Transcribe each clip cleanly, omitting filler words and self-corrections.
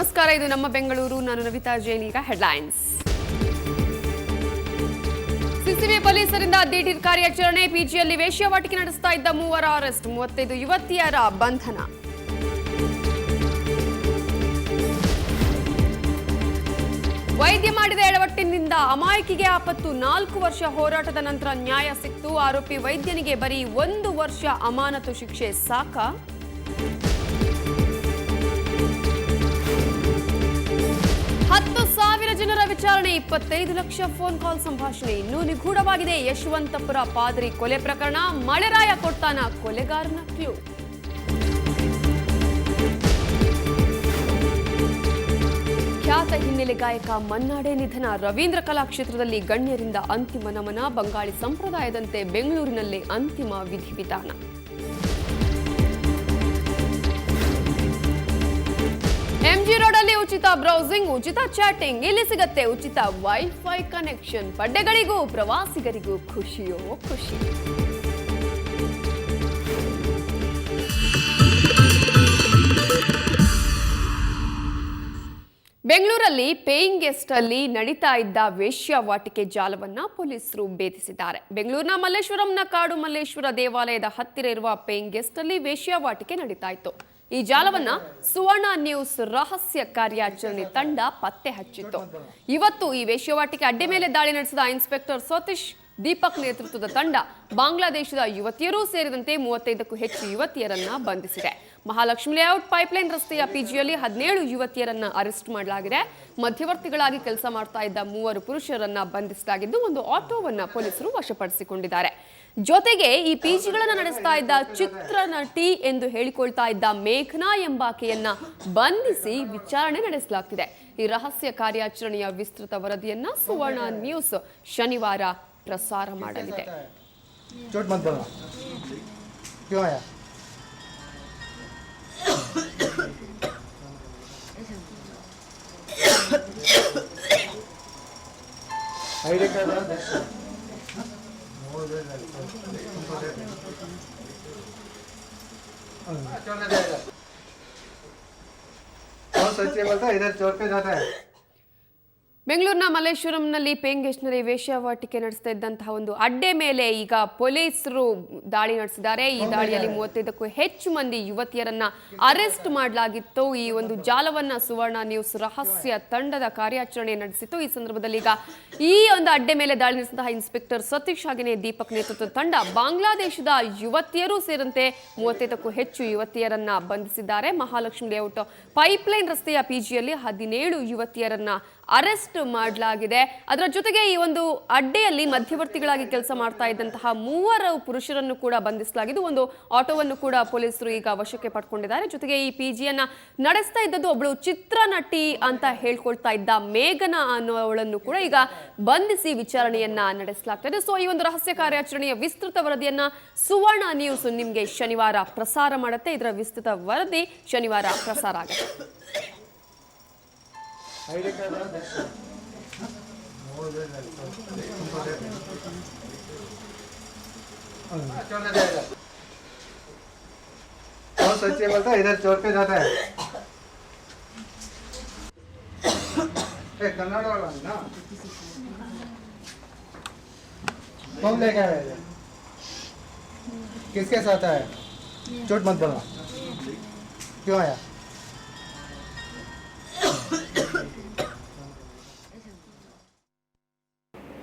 ನಮಸ್ಕಾರ, ಇದು ನಮ್ಮ ಬೆಂಗಳೂರು. ನಾನು ನವಿತಾ ಜೈನ್. ಈಗ ಹೆಡ್ಲೈನ್ಸ್. ಸಿಸಿಬಿ ಪೊಲೀಸರಿಂದ ದಿಢೀರ್ ಕಾರ್ಯಾಚರಣೆ. ಪಿಜಿಯಲ್ಲಿ ವೇಶ್ಯಾವಾಟಿಕೆ ನಡೆಸ್ತಾ ಇದ್ದ 3 ಅರೆಸ್ಟ್, 35 ಯುವತಿಯರ ಬಂಧನ. ವೈದ್ಯ ಮಾಡಿದ ಎಡವಟ್ಟಿನಿಂದ ಅಮಾಯಕಿಗೆ ಆಪತ್ತು. 4 ವರ್ಷ ಹೋರಾಟದ ನಂತರ ನ್ಯಾಯ ಸಿಕ್ತು. ಆರೋಪಿ ವೈದ್ಯನಿಗೆ ಬರೀ 1 ವರ್ಷ ಅಮಾನತು ಶಿಕ್ಷೆ ಸಾಕಾ? 10,000 ಜನರ ವಿಚಾರಣೆ, 25 ಲಕ್ಷ ಫೋನ್ ಕಾಲ್ ಸಂಭಾಷಣೆ. ಇನ್ನೂ ನಿಗೂಢವಾಗಿದೆ ಯಶವಂತಪುರ ಪಾದರಿ ಕೊಲೆ ಪ್ರಕರಣ. ಮಳೆರಾಯ ಕೊಡ್ತಾನ ಕೊಲೆಗಾರನ ಕ್ಲೂ. ಖ್ಯಾತ ಹಿನ್ನೆಲೆ ಗಾಯಕ ಮನ್ನಾಡೆ ನಿಧನ. ರವೀಂದ್ರ ಕಲಾಕ್ಷೇತ್ರದಲ್ಲಿ ಗಣ್ಯರಿಂದ ಅಂತಿಮ ನಮನ. ಬಂಗಾಳಿ ಸಂಪ್ರದಾಯದಂತೆ ಬೆಂಗಳೂರಿನಲ್ಲೇ ಅಂತಿಮ ವಿಧಿವಿಧಾನ. ಎಂಜಿ ರೋಡಲ್ಲಿ ಉಚಿತ ಬ್ರೌಸಿಂಗ್, ಉಚಿತ ಚಾಟಿಂಗ್. ಇಲ್ಲಿ ಸಿಗತ್ತೆ ಉಚಿತ ವೈಫೈ ಕನೆಕ್ಷನ್. ಪಡ್ಡೆಗಳಿಗೂ ಪ್ರವಾಸಿಗರಿಗೂ ಖುಷಿಯೋ ಖುಷಿ. ಬೆಂಗಳೂರಲ್ಲಿ ಪೇಯಿಂಗ್ ಗೆಸ್ಟ್ ಅಲ್ಲಿ ನಡೀತಾ ಇದ್ದ ವೇಶ್ಯಾವಾಟಿಕೆ ಜಾಲವನ್ನ ಪೊಲೀಸರು ಭೇದಿಸಿದ್ದಾರೆ. ಬೆಂಗಳೂರಿನ ಮಲ್ಲೇಶ್ವರಂನ ಕಾಡು ಮಲ್ಲೇಶ್ವರ ದೇವಾಲಯದ ಹತ್ತಿರ ಇರುವ ಪೇಯಿಂಗ್ ಗೆಸ್ಟ್ ಅಲ್ಲಿ ವೇಶ್ಯಾವಾಟಿಕೆ ನಡೀತಾ ಇತ್ತು. ಈ ಜಾಲವನ್ನ ಸುವರ್ಣ ನ್ಯೂಸ್ ರಹಸ್ಯ ಕಾರ್ಯಾಚರಣೆ ತಂಡ ಪತ್ತೆ ಹಚ್ಚಿತ್ತು. ಇವತ್ತು ಈ ವೇಶ್ಯಾವಾಟಿಕೆ ಅಡ್ಡೆ ಮೇಲೆ ದಾಳಿ ನಡೆಸಿದ ಇನ್ಸ್ಪೆಕ್ಟರ್ ಸತೀಶ್ ದೀಪಕ್ ನೇತೃತ್ವದ ತಂಡ ಬಾಂಗ್ಲಾದೇಶದ ಯುವತಿಯರೂ ಸೇರಿದಂತೆ 35ಕ್ಕೂ ಹೆಚ್ಚು ಯುವತಿಯರನ್ನ ಬಂಧಿಸಿದೆ. ಮಹಾಲಕ್ಷ್ಮಿ ಲೇಔಟ್ ಪೈಪ್ಲೈನ್ ರಸ್ತೆಯ ಪಿಜಿಯಲ್ಲಿ 17 ಯುವತಿಯರನ್ನ ಅರೆಸ್ಟ್ ಮಾಡಲಾಗಿದೆ. ಮಧ್ಯವರ್ತಿಗಳಾಗಿ ಕೆಲಸ ಮಾಡ್ತಾ ಇದ್ದ 3 ಪುರುಷರನ್ನ ಬಂಧಿಸಲಾಗಿದ್ದು, ಒಂದು ಆಟೋವನ್ನ ಪೊಲೀಸರು ವಶಪಡಿಸಿಕೊಂಡಿದ್ದಾರೆ. ಜೊತೆಗೆ ಈ ಪಿಜಿಗಳನ್ನು ನಡೆಸ್ತಾ ಇದ್ದ ಚಿತ್ರನಟಿ ಎಂದು ಹೇಳಿಕೊಳ್ತಾ ಇದ್ದ ಮೇಘನಾ ಎಂಬಾಕೆಯನ್ನ ಬಂಧಿಸಿ ವಿಚಾರಣೆ ನಡೆಸಲಾಗ್ತಿದೆ. ಈ ರಹಸ್ಯ ಕಾರ್ಯಾಚರಣೆಯ ವಿಸ್ತೃತ ವರದಿಯನ್ನ ಸುವರ್ಣ ನ್ಯೂಸ್ ಶನಿವಾರ ಪ್ರಸಾರ ಮಾಡಲಿದೆ. ಬೆಂಗಳೂರಿನ ಮಲ್ಲೇಶ್ವರಂನಲ್ಲಿ ಪೇಯಿಂಗ್ ಗೆಸ್ಟ್ನಲ್ಲಿ ವೇಶ್ಯಾವಾಟಿಕೆ ನಡೆಸ್ತಾ ಇದ್ದಂತಹ ಒಂದು ಅಡ್ಡೆ ಮೇಲೆ ಈಗ ಪೊಲೀಸರು ದಾಳಿ ನಡೆಸಿದ್ದಾರೆ. ಈ ದಾಳಿಯಲ್ಲಿ 35ಕ್ಕೂ ಹೆಚ್ಚು ಮಂದಿ ಯುವತಿಯರನ್ನ ಅರೆಸ್ಟ್ ಮಾಡಲಾಗಿತ್ತು. ಈ ಒಂದು ಜಾಲವನ್ನ ಸುವರ್ಣ ನ್ಯೂಸ್ ರಹಸ್ಯ ತಂಡದ ಕಾರ್ಯಾಚರಣೆ ನಡೆಸಿತ್ತು. ಈ ಸಂದರ್ಭದಲ್ಲಿ ಈಗ ಈ ಒಂದು ಅಡ್ಡೆ ಮೇಲೆ ದಾಳಿ ನಡೆಸಿದಂತಹ ಇನ್ಸ್ಪೆಕ್ಟರ್ ಸತೀಶ್ ಹಾಗೆಯೇ ದೀಪಕ್ ನೇತೃತ್ವದ ತಂಡ ಬಾಂಗ್ಲಾದೇಶದ ಯುವತಿಯರೂ ಸೇರಿದಂತೆ 35ಕ್ಕೂ ಹೆಚ್ಚು ಯುವತಿಯರನ್ನ ಬಂಧಿಸಿದ್ದಾರೆ. ಮಹಾಲಕ್ಷ್ಮಿ ಲೇಔಟ್ ಪೈಪ್ಲೈನ್ ರಸ್ತೆಯ ಪಿಜಿಯಲ್ಲಿ 17 ಯುವತಿಯರನ್ನ ಅರೆಸ್ಟ್ ಮಾಡಲಾಗಿದೆ. ಅದರ ಜೊತೆಗೆ ಈ ಒಂದು ಅಡ್ಡೆಯಲ್ಲಿ ಮಧ್ಯವರ್ತಿಗಳಾಗಿ ಕೆಲಸ ಮಾಡ್ತಾ ಇದ್ದಂತಹ 3 ಪುರುಷರನ್ನು ಕೂಡ ಬಂಧಿಸಲಾಗಿದ್ದು, ಒಂದು ಆಟೋವನ್ನು ಕೂಡ ಪೊಲೀಸರು ಈಗ ವಶಕ್ಕೆ ಪಡ್ಕೊಂಡಿದ್ದಾರೆ. ಜೊತೆಗೆ ಈ ಪಿಜಿಯನ್ನ ನಡೆಸ್ತಾ ಇದ್ದದ್ದು ಒಬ್ಬಳು ಚಿತ್ರನಟಿ ಅಂತ ಹೇಳ್ಕೊಳ್ತಾ ಇದ್ದ ಮೇಘನಾ ಅನ್ನೋವಳನ್ನು ಕೂಡ ಈಗ ಬಂಧಿಸಿ ವಿಚಾರಣೆಯನ್ನ ನಡೆಸಲಾಗ್ತದೆ. ಸೊ ಈ ಒಂದು ರಹಸ್ಯ ಕಾರ್ಯಾಚರಣೆಯ ವಿಸ್ತೃತ ವರದಿಯನ್ನ ಸುವರ್ಣ ನ್ಯೂಸ್ ನಿಮ್ಗೆ ಶನಿವಾರ ಪ್ರಸಾರ ಮಾಡುತ್ತೆ. ಇದರ ವಿಸ್ತೃತ ವರದಿ ಶನಿವಾರ ಪ್ರಸಾರ ಆಗುತ್ತೆ. सच्ची बोलता इधर चोर के जाता है कन्नड़ वाला ना कौन लेके आया है? किसके साथ आया? चोट मत बोलना. क्यों आया?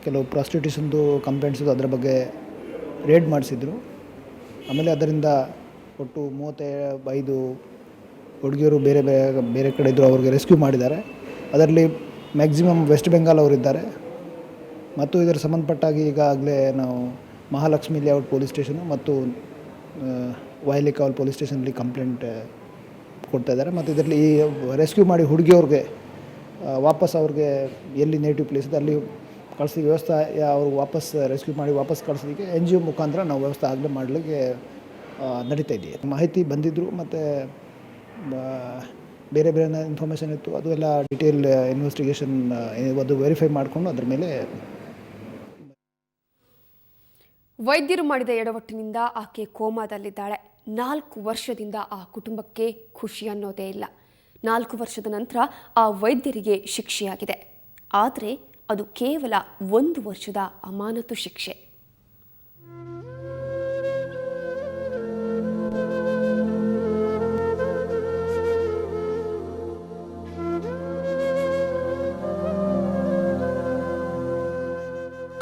ಕೆಲವು ಪ್ರಾಸ್ಟಿಟ್ಯೂಷನ್ದು ಕಂಪ್ಲೇಂಟ್ಸ್ ಅದರ ಬಗ್ಗೆ ರೇಡ್ ಮಾಡಿಸಿದ್ರು. ಆಮೇಲೆ ಅದರಿಂದ ಒಟ್ಟು 35 ಹುಡುಗಿಯರು ಬೇರೆ ಬೇರೆ ಕಡೆ ಇದ್ದರು, ಅವ್ರಿಗೆ ರೆಸ್ಕ್ಯೂ ಮಾಡಿದ್ದಾರೆ. ಅದರಲ್ಲಿ ಮ್ಯಾಕ್ಸಿಮಮ್ ವೆಸ್ಟ್ ಬೆಂಗಾಲ್ ಅವರಿದ್ದಾರೆ. ಮತ್ತು ಇದರ ಸಂಬಂಧಪಟ್ಟಾಗಿ ಈಗಾಗಲೇ ನಾವು ಮಹಾಲಕ್ಷ್ಮಿ ಲೇಔಟ್ ಪೊಲೀಸ್ ಸ್ಟೇಷನು ಮತ್ತು ವಾಯ್ಲಿಕಾವಲ್ ಪೊಲೀಸ್ ಸ್ಟೇಷನಲ್ಲಿ ಕಂಪ್ಲೇಂಟ್ ಕೊಡ್ತಾಯಿದ್ದಾರೆ. ಮತ್ತು ಇದರಲ್ಲಿ ಈ ರೆಸ್ಕ್ಯೂ ಮಾಡಿ ಹುಡುಗಿಯವ್ರಿಗೆ ವಾಪಸ್ ಅವ್ರಿಗೆ ಎಲ್ಲಿ ನೇಟಿವ್ ಪ್ಲೇಸ್ ಇದೆ ಅಲ್ಲಿ ಕಳಿಸಿ ವ್ಯವಸ್ಥೆ ಅವ್ರಿಗೆ ವಾಪಸ್ ರೆಸ್ಕ್ಯೂ ಮಾಡಿ ವಾಪಸ್ ಕಳಿಸೋದಕ್ಕೆ NGO ಮುಖಾಂತರ ನಾವು ವ್ಯವಸ್ಥೆ ಆಗಲೇ ಮಾಡಲಿಕ್ಕೆ ನಡೀತಾ ಇದೆಯೇ. ಮಾಹಿತಿ ಬಂದಿದ್ದರು ಮತ್ತು ಬೇರೆ ಬೇರೆ ಇನ್ಫಾರ್ಮೇಷನ್ ಇತ್ತು, ಅದು ಎಲ್ಲ ಡಿಟೇಲ್ ಇನ್ವೆಸ್ಟಿಗೇಷನ್ ಅದು ವೆರಿಫೈ ಮಾಡಿಕೊಂಡು ಅದ್ರ ಮೇಲೆ ವೈದ್ಯರು ಮಾಡಿದ ಎಡವಟ್ಟಿನಿಂದ ಆಕೆ ಕೋಮಾದಲ್ಲಿದ್ದಾಳೆ. 4 ವರ್ಷದಿಂದ ಆ ಕುಟುಂಬಕ್ಕೆ ಖುಷಿ ಅನ್ನೋದೇ ಇಲ್ಲ. 4 ವರ್ಷದ ನಂತರ ಆ ವೈದ್ಯರಿಗೆ ಶಿಕ್ಷೆಯಾಗಿದೆ. ಆದರೆ ಅದು ಕೇವಲ 1 ವರ್ಷದ ಅಮಾನತು ಶಿಕ್ಷೆ.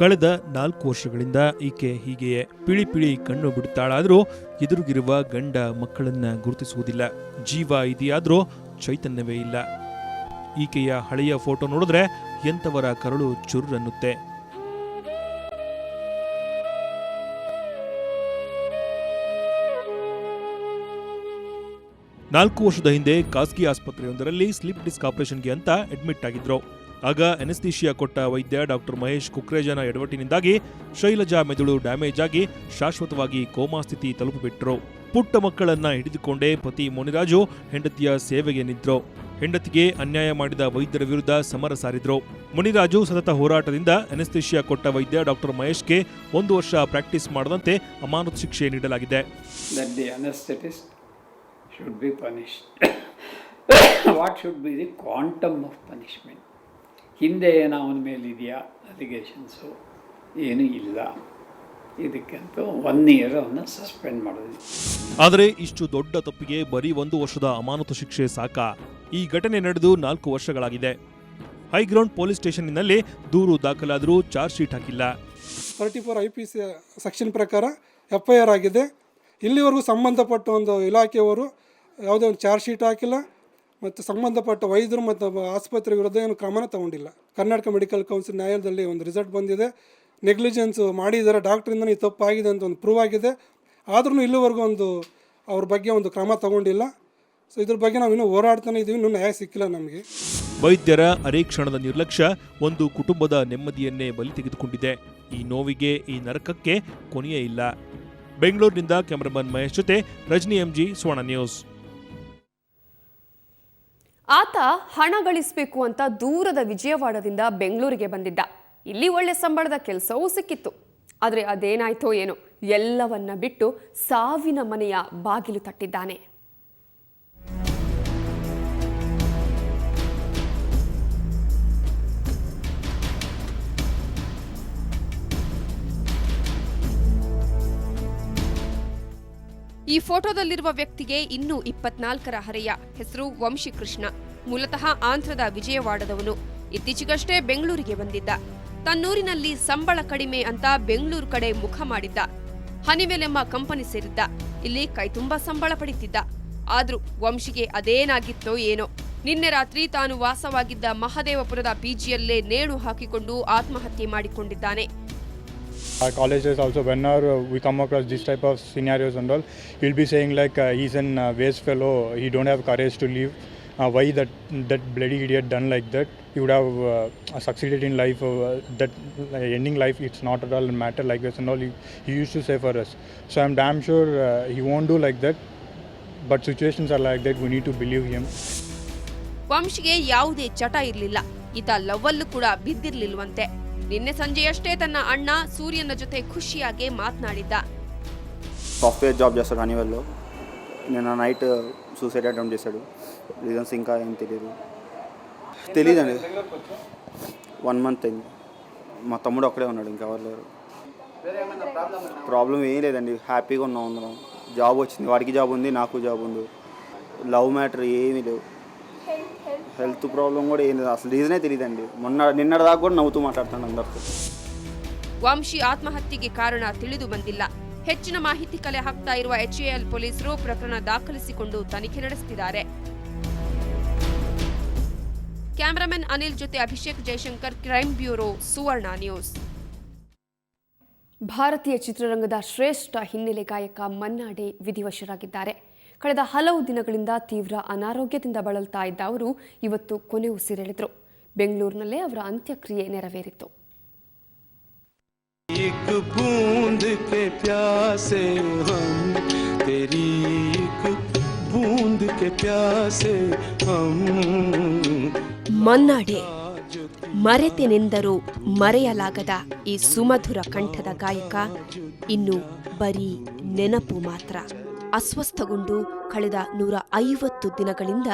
ಕಳೆದ 4 ವರ್ಷಗಳಿಂದ ಈಕೆ ಹೀಗೆಯೇ ಪಿಳಿ ಕಣ್ಣು ಬಿಡುತ್ತಾಳಾದರೂ ಎದುರುಗಿರುವ ಗಂಡ ಮಕ್ಕಳನ್ನ ಗುರುತಿಸುವುದಿಲ್ಲ. ಜೀವ ಇದೆಯಾದರೂ ಚೈತನ್ಯವೇ ಇಲ್ಲ. ಈಕೆಯ ಹಳೆಯ ಫೋಟೋ ನೋಡಿದ್ರೆ ಎಂಥವರ ಕರಳು ಚುರ್ರನ್ನುತ್ತೆ. ನಾಲ್ಕು ವರ್ಷದ ಹಿಂದೆ ಖಾಸಗಿ ಆಸ್ಪತ್ರೆಯೊಂದರಲ್ಲಿ ಸ್ಲಿಪ್ ಡಿಸ್ಕ್ ಆಪರೇಷನ್ಗೆ ಅಂತ ಅಡ್ಮಿಟ್ ಆಗಿದ್ರು. ಆಗ ಅನೆಸ್ಥೀಶಿಯಾ ಕೊಟ್ಟ ವೈದ್ಯ ಡಾಕ್ಟರ್ ಮಹೇಶ್ ಕುಕ್ರೇಜನ ಎಡವಟ್ಟಿನಿಂದಾಗಿ ಶೈಲಜಾ ಮೆದುಳು ಡ್ಯಾಮೇಜ್ ಆಗಿ ಶಾಶ್ವತವಾಗಿ ಕೋಮಾ ಸ್ಥಿತಿ ತಲುಪಿಬಿಟ್ರು. ಪುಟ್ಟ ಮಕ್ಕಳನ್ನ ಹಿಡಿದುಕೊಂಡೇ ಪತಿ ಮುನಿರಾಜು ಹೆಂಡತಿಯ ಸೇವೆಗೆ ನಿಂತರು. ಹೆಂಡತಿಗೆ ಅನ್ಯಾಯ ಮಾಡಿದ ವೈದ್ಯರ ವಿರುದ್ಧ ಸಮರ ಸಾರಿದ್ರು. ಮುನಿರಾಜು ಸತತ ಹೋರಾಟದಿಂದ ಅನೆಸ್ಥೀಶಿಯಾ ಕೊಟ್ಟ ವೈದ್ಯ ಡಾಕ್ಟರ್ ಮಹೇಶ್ಗೆ 1 ವರ್ಷ ಪ್ರಾಕ್ಟೀಸ್ ಮಾಡದಂತೆ ಅಮಾನತು ಶಿಕ್ಷೆ ನೀಡಲಾಗಿದೆ. should be punished. What should be the quantum of punishment? ಹಿಂದೆ ಏನೋ ಅವನ ಮೇಲಿದೆಯಾ ಅಲಿಗೇಷನ್ಸು? ಏನೂ ಇಲ್ಲ. ಇದಕ್ಕಂತೂ 1 year ಅವನ್ನ ಸಸ್ಪೆಂಡ್ ಮಾಡೋದು. ಆದರೆ ಇಷ್ಟು ದೊಡ್ಡ ತಪ್ಪಿಗೆ ಬರೀ 1 ವರ್ಷದ ಅಮಾನತು ಶಿಕ್ಷೆ ಸಾಕಾ? ಈ ಘಟನೆ ನಡೆದು 4 ವರ್ಷಗಳಾಗಿದೆ. ಹೈಗ್ರೌಂಡ್ ಪೊಲೀಸ್ ಸ್ಟೇಷನ್ನಲ್ಲಿ ದೂರು ದಾಖಲಾದರೂ ಚಾರ್ಜ್ ಶೀಟ್ ಹಾಕಿಲ್ಲ. 34 IPC ಸೆಕ್ಷನ್ ಪ್ರಕಾರ FIR ಆಗಿದೆ. ಇಲ್ಲಿವರೆಗೂ ಸಂಬಂಧಪಟ್ಟ ಒಂದು ಇಲಾಖೆಯವರು ಯಾವುದೇ ಒಂದು ಚಾರ್ಜ್ ಶೀಟ್ ಹಾಕಿಲ್ಲ ಮತ್ತು ಸಂಬಂಧಪಟ್ಟ ವೈದ್ಯರು ಮತ್ತು ಆಸ್ಪತ್ರೆ ವಿರುದ್ಧ ಏನು ಕ್ರಮನ ತಗೊಂಡಿಲ್ಲ. ಕರ್ನಾಟಕ ಮೆಡಿಕಲ್ ಕೌನ್ಸಿಲ್ ನ್ಯಾಯಾಲಯದಲ್ಲಿ ಒಂದು ರಿಸಲ್ಟ್ ಬಂದಿದೆ. ನೆಗ್ಲಿಜೆನ್ಸ್ ಮಾಡಿದ್ದಾರೆ, ಡಾಕ್ಟ್ರಿಂದ ಈ ತಪ್ಪಾಗಿದೆ ಅಂತ ಒಂದು ಪ್ರೂವ್ ಆಗಿದೆ. ಆದ್ರೂ ಇಲ್ಲಿವರೆಗೂ ಒಂದು ಅವ್ರ ಬಗ್ಗೆ ಒಂದು ಕ್ರಮ ತಗೊಂಡಿಲ್ಲ. ಸೊ ಇದ್ರ ಬಗ್ಗೆ ನಾವು ಇನ್ನೂ ಹೋರಾಡ್ತಾನೆ ಇದ್ದೀವಿ, ಇನ್ನೂ ನ್ಯಾಯ ಸಿಕ್ಕಿಲ್ಲ ನಮಗೆ. ವೈದ್ಯರ ಅರೆ ಕ್ಷಣದ ನಿರ್ಲಕ್ಷ್ಯ ಒಂದು ಕುಟುಂಬದ ನೆಮ್ಮದಿಯನ್ನೇ ಬಲಿ ತೆಗೆದುಕೊಂಡಿದೆ. ಈ ನೋವಿಗೆ, ಈ ನರಕಕ್ಕೆ ಕೊನೆಯೇ ಇಲ್ಲ. ಬೆಂಗಳೂರಿನಿಂದ ಕ್ಯಾಮರಾಮನ್ ಮಹೇಶ್ ಜೊತೆ ರಜನಿ MG, ಸ್ವರ್ಣ ನ್ಯೂಸ್. ಆತ ಹಣ ಗಳಿಸಬೇಕು ಅಂತ ದೂರದ ವಿಜಯವಾಡದಿಂದ ಬೆಂಗಳೂರಿಗೆ ಬಂದಿದ್ದ. ಇಲ್ಲಿ ಒಳ್ಳೆ ಸಂಬಳದ ಕೆಲಸವೂ ಸಿಕ್ಕಿತ್ತು. ಆದರೆ ಅದೇನಾಯ್ತೋ ಏನೋ, ಎಲ್ಲವನ್ನ ಬಿಟ್ಟು ಸಾವಿನ ಮನೆಯ ಬಾಗಿಲು ತಟ್ಟಿದ್ದಾನೆ. ಈ ಫೋಟೋದಲ್ಲಿರುವ ವ್ಯಕ್ತಿಗೆ ಇನ್ನೂ 24ರ ಹರೆಯ. ಹೆಸರು ವಂಶಿ ಕೃಷ್ಣ. ಮೂಲತಃ ಆಂಧ್ರದ ವಿಜಯವಾಡದವನು. ಇತ್ತೀಚೆಗಷ್ಟೇ ಬೆಂಗಳೂರಿಗೆ ಬಂದಿದ್ದ. ತನ್ನೂರಿನಲ್ಲಿ ಸಂಬಳ ಕಡಿಮೆ ಅಂತ ಬೆಂಗಳೂರು ಕಡೆ ಮುಖ ಮಾಡಿದ್ದ. ಹನಿವೆಲ್ ಎಂಬ ಕಂಪನಿ ಸೇರಿದ್ದ. ಇಲ್ಲಿ ಕೈತುಂಬ ಸಂಬಳ ಪಡಿತಿದ್ದ. ಆದ್ರೂ ವಂಶಿಗೆ ಅದೇನಾಗಿತ್ತೋ ಏನೋ, ನಿನ್ನೆ ರಾತ್ರಿ ತಾನು ವಾಸವಾಗಿದ್ದ ಮಹದೇವಪುರದ PGಯಲ್ಲೇ ನೇಣು ಹಾಕಿಕೊಂಡು ಆತ್ಮಹತ್ಯೆ ಮಾಡಿಕೊಂಡಿದ್ದಾನೆ. Our colleges also, whenever we come across this type of scenarios and all, he'll be saying like he's an waste fellow, he don't have courage to leave. Why that bloody idiot done like that? He would have succeeded in life. That ending life, it's not at all a matter like this and all. He used to say for us. So I'm damn sure he won't do like that. But situations are like that. We need to believe him. ವಂಶಿಗೆ ಯಾವುದೇ ಚಟ ಇರಲಿಲ್ಲ. ಈತ ಲವ್ವಲ್ಲೂ ಕೂಡ ಬಿದ್ದಿರ್ಲಿಲ್ವಂತೆ. ನಿನ್ನೆ సంజయಷ್ಟೇ తన అన్న సూర్యన్న జೊತೆ ఖుషియాగే మాట్లాడిద్ద. Software job చేస్తాడు హనీవెల్లో. నిన్న నైట్ సూసైడ్ అటెంప్ట్ చేశాడు. రీజన్స్ ఇంకా ఏం తెలియదండి. 1 month అయింది. మా తమ్ముడు ఒక్కడే ఉన్నాడు, ఇంకెవరు లేరు. ప్రాబ్లం ఏం లేదండి, హ్యాపీగా ఉన్నాం అందరం. జాబ్ వచ్చింది, వాడికి జాబ్ ఉంది, నాకు జాబ్ ఉంది. లవ్ మ్యాటర్ ఏమీ లేవు. హెల్త్ ప్రాబ్లం కూడా ఏం లేదు, అసలు రీజనే తెలియదండి. నిన్నటిదాకా కూడా నవ్వుతూ మాట్లాడుతాను అందరితో. ವಂಶಿ ಆತ್ಮಹತ್ಯೆಗೆ ಕಾರಣ ತಿಳಿದು ಬಂದಿಲ್ಲ. ಹೆಚ್ಚಿನ ಮಾಹಿತಿ ಕಲೆ ಹಾಕ್ತಾ ಇರುವ HAL ಪೊಲೀಸರು ಪ್ರಕರಣ ದಾಖಲಿಸಿಕೊಂಡು ತನಿಖೆ ನಡೆಸುತ್ತಿದ್ದಾರೆ. ಕ್ಯಾಮರಾಮನ್ ಅನಿಲ್ ಜೊತೆ ಅಭಿಷೇಕ್ ಜಯಶಂಕರ್, ಕ್ರೈಮ್ ಬ್ಯೂರೋ, ಸುವರ್ಣ ನ್ಯೂಸ್. ಭಾರತೀಯ ಚಿತ್ರರಂಗದ ಶ್ರೇಷ್ಠ ಹಿನ್ನೆಲೆ ಗಾಯಕ ಮನ್ನಾಡೆ ವಿಧಿವಶರಾಗಿದ್ದಾರೆ. ಕಳೆದ ಹಲವು ದಿನಗಳಿಂದ ತೀವ್ರ ಅನಾರೋಗ್ಯದಿಂದ ಬಳಲ್ತಾ ಇದ್ದ ಅವರು ಇವತ್ತು ಕೊನೆ ಉಸಿರೆಳೆದರು. ಬೆಂಗಳೂರಿನಲ್ಲೇ ಅವರ ಅಂತ್ಯಕ್ರಿಯೆ ನೆರವೇರಿತು. ಮನ್ನಾಡೆ ಮರೆತೆನೆಂದರೂ ಮರೆಯಲಾಗದ ಈ ಸುಮಧುರ ಕಂಠದ ಗಾಯಕ ಇನ್ನು ಬರೀ ನೆನಪು ಮಾತ್ರ. ಅಸ್ವಸ್ಥಗೊಂಡು ಕಳೆದ 150 ದಿನಗಳಿಂದ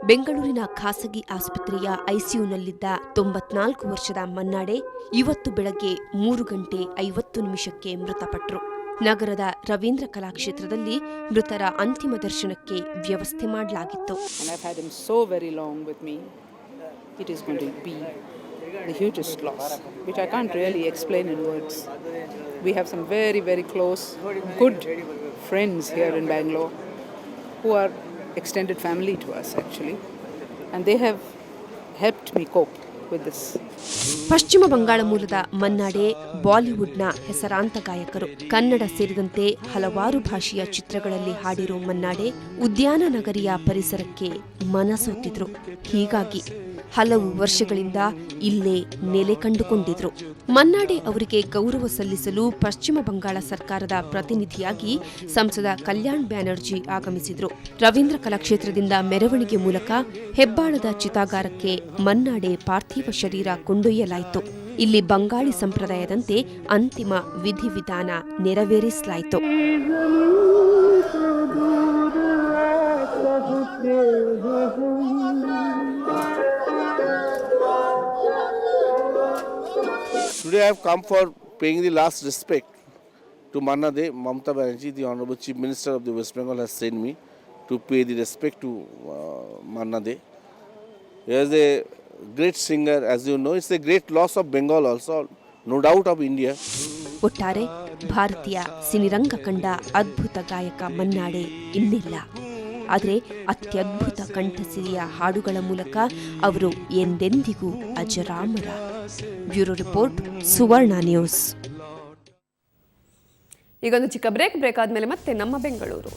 ಬೆಂಗಳೂರಿನ ಖಾಸಗಿ ಆಸ್ಪತ್ರೆಯ ಐಸಿಯುನಲ್ಲಿದ್ದ 94 ವರ್ಷದ ಮನ್ನಾಡೆ ಇವತ್ತು ಬೆಳಗ್ಗೆ 3:50 ಮೃತಪಟ್ಟರು. ನಗರದ ರವೀಂದ್ರ ಕಲಾಕ್ಷೇತ್ರದಲ್ಲಿ ಮೃತರ ಅಂತಿಮ ದರ್ಶನಕ್ಕೆ ವ್ಯವಸ್ಥೆ ಮಾಡಲಾಗಿತ್ತು. It is going to be the hugest loss, which I can't really explain in words. We have some very, very close, good friends here in Bangalore who are extended family to us actually, and they have helped me cope with this. ಪಶ್ಚಿಮ ಬಂಗಾಳ ಮೂಲದ ಮನ್ನಾಡೆ ಬಾಲಿವುಡ್ನ ಹೆಸರಾಂತ ಗಾಯಕರು. ಕನ್ನಡ ಸೇರಿದಂತೆ ಹಲವಾರು ಭಾಷೆಯ ಚಿತ್ರಗಳಲ್ಲಿ ಹಾಡಿರೋ ಮನ್ನಾಡೆ ಉದ್ಯಾನ ನಗರಿಯ ಪರಿಸರಕ್ಕೆ ಮನಸೋತಿದ್ರು. ಹೀಗಾಗಿ ಹಲವು ವರ್ಷಗಳಿಂದ ಇಲ್ಲೇ ನೆಲೆ ಕಂಡುಕೊಂಡಿದ್ರು. ಮನ್ನಾಡೆ ಅವರಿಗೆ ಗೌರವ ಸಲ್ಲಿಸಲು ಪಶ್ಚಿಮ ಬಂಗಾಳ ಸರ್ಕಾರದ ಪ್ರತಿನಿಧಿಯಾಗಿ ಸಂಸದ ಕಲ್ಯಾಣ್ ಬ್ಯಾನರ್ಜಿ ಆಗಮಿಸಿದ್ರು. ರವೀಂದ್ರ ಕಲಾಕ್ಷೇತ್ರದಿಂದ ಮೆರವಣಿಗೆ ಮೂಲಕ ಹೆಬ್ಬಾಳದ ಚಿತಾಗಾರಕ್ಕೆ ಮನ್ನಾಡೆ ಪಾರ್ಥಿವ ಶರೀರ ಕೊಂಡೊಯ್ಯಲಾಯಿತು. ಇಲ್ಲಿ ಬಂಗಾಳಿ ಸಂಪ್ರದಾಯದಂತೆ ಅಂತಿಮ ವಿಧಿವಿಧಾನ ನೆರವೇರಿಸಲಾಯಿತು. Today I have come for paying the last respect to Mannade. Mamata Banerjee, the Honorable Chief Minister of the West Bengal, has sent me to pay the respect to Mannade. He is a great singer, as you know. It's a great loss of Bengal also, no doubt of India. ಒಟ್ಟಾರೆ ಭಾರತೀಯ ಸಿನಿರಂಗ ಕಂಡ ಅದ್ಭುತ ಗಾಯಕ ಮನ್ನಾಡೆ ಇನ್ನಿಲ್ಲ. ಆದರೆ ಅತ್ಯದ್ಭುತ ಕಂಠಸಿರಿಯ ಹಾಡುಗಳ ಮೂಲಕ ಅವರು ಎಂದೆಂದಿಗೂ ಅಜರಾಮರ. ಬ್ಯೂರೋ ರಿಪೋರ್ಟ್, ಸುವರ್ಣ ನ್ಯೂಸ್. ಈಗೊಂದು ಚಿಕ್ಕ ಬ್ರೇಕ್ ಆದ್ಮೇಲೆ ಮತ್ತೆ ನಮ್ಮ ಬೆಂಗಳೂರು.